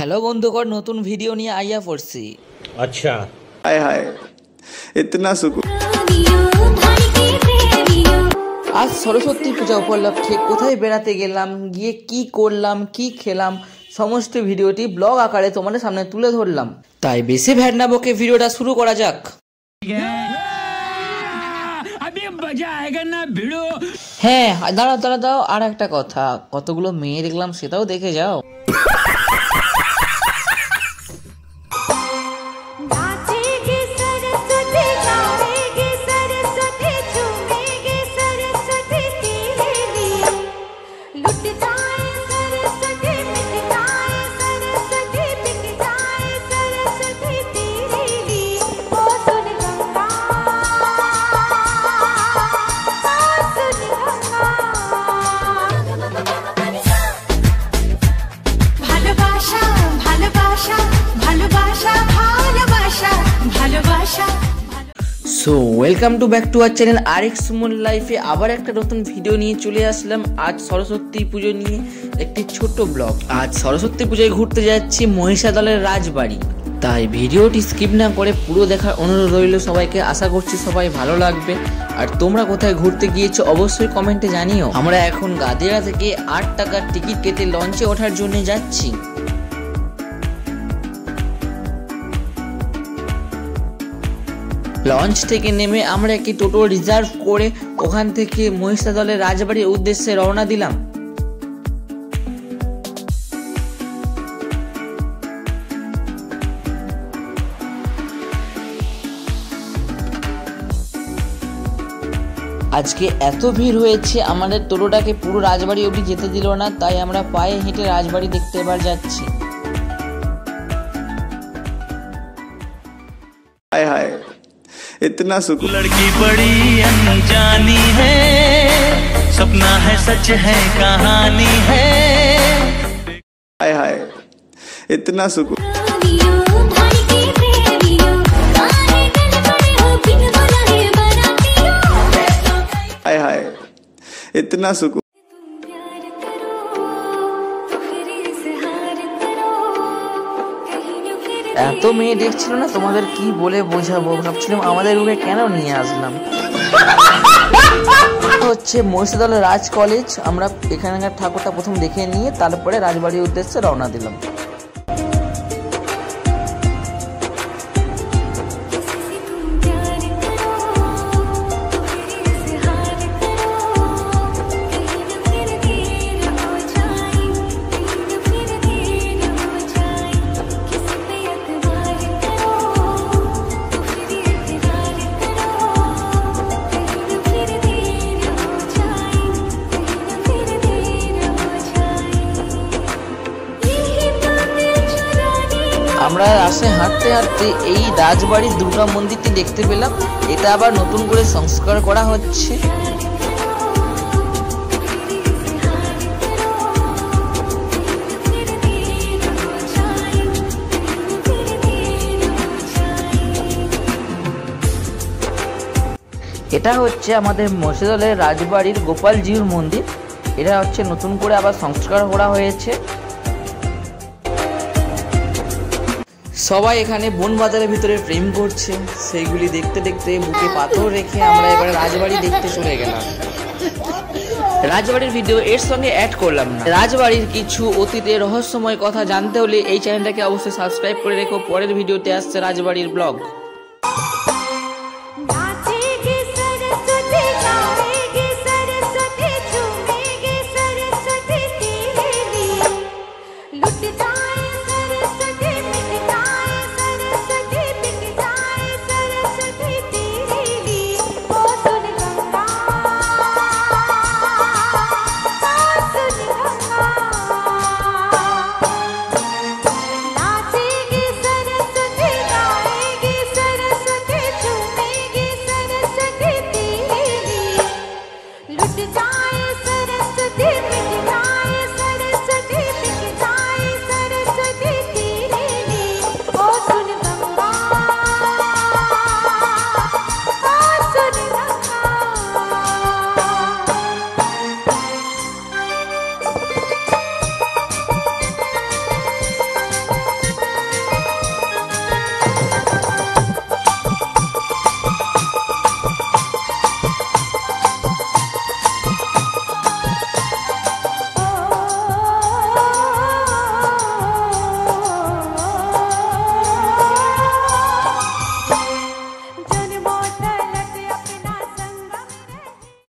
Hello बंधुगण नतून video निये आइया पड़ছি। अच्छा हाय हाय इतना सुकून। आज सरस्वती पूजा उपलक्षे कोथाय बेड़ाते गेलाम गिये की करलाम की खेलाम समस्त भिडियोटी ब्लग आकारे तोमादेर सामने तुले धरलाम। ताई बेशी भ्যাট ना बके भिडियोटा शुरू करा जाक। हाँ दाঁড়াও দাঁড়াও দাঁড়াও আর একটা কথা, কতগুলো মেয়ে দেখলাম সেটাও দেখে যাও। So welcome to back to our channel RX Suman लाइफे आबार एक नतून भिडियो निये चले आसलाम। आज सरस्वती पुजो निये एक छोटो ब्लग। आज सरस्वती पूजाय घुरते जाচ্ছি মহিষাদলের রাজবাড়ি, তাই ভিডিওটি স্কিপ না করে পুরো দেখার অনুরোধ রইল সবাইকে। আশা করছি সবাই ভালো লাগবে। আর তোমরা কোথায় ঘুরতে গিয়েছো অবশ্যই কমেন্টে জানিও। আমরা এখন গাদিয়া থেকে 8 টাকার টিকিট কেটে লঞ্চে ওঠার জন্য যাচ্ছি। লঞ্চ থেকে নেমে আমরা একটি টোটো রিজার্ভ করে ওখান থেকে মহিষাদলের রাজবাড়ির উদ্দেশ্যে রওনা দিলাম। আজকে এত ভিড় হয়েছে আমাদের টোটোটাকে পুরো রাজবাড়ি অবধি যেতে দিল না, তাই আমরা পায়ে হেঁটে রাজবাড়ি দেখতে এবার যাচ্ছি। हाय हाय इतना सुकून। लड़की बड़ी अनजानी है, सपना है सच है कहानी है। हाय हाय इतना सुकून। हाय हाय इतना सुकून। এত মেয়ে দেখছিল না, তোমাদের কি বলে বোঝাবো। ভাবছিলাম আমাদের রুমে কেন নিয়ে আসলাম। হচ্ছে মহিষাদলের রাজ কলেজ। আমরা এখানকার ঠাকুরটা প্রথম দেখে নিয়ে তারপরে রাজবাড়ির উদ্দেশ্যে রওনা দিলাম। আমরা রাস্তায় হাঁটতে হাঁটতে এই রাজবাড়ির দুর্গা মন্দিরটি দেখতে পেলাম। এটা আবার নতুন করে সংস্কার করা হচ্ছে। এটা হচ্ছে আমাদের মহিষাদলের রাজবাড়ির গোপালজিউর মন্দির। এটা হচ্ছে নতুন করে আবার সংস্কার করা হয়েছে। সবাই এখানে বনবাজারের ভিতরে প্রেম করছে, সেইগুলি দেখতে দেখতে বুকে পাথর রেখে আমরা এবারে রাজবাড়ি দেখতে চলে গেলাম। রাজবাড়ির ভিডিও এর সঙ্গে অ্যাড করলাম না। রাজবাড়ির কিছু অতীতের রহস্যময় কথা জানতে হলে এই চ্যানেলটাকে অবশ্যই সাবস্ক্রাইব করে রেখো। পরের ভিডিওতে আসছে রাজবাড়ির ব্লগ। लुट जाए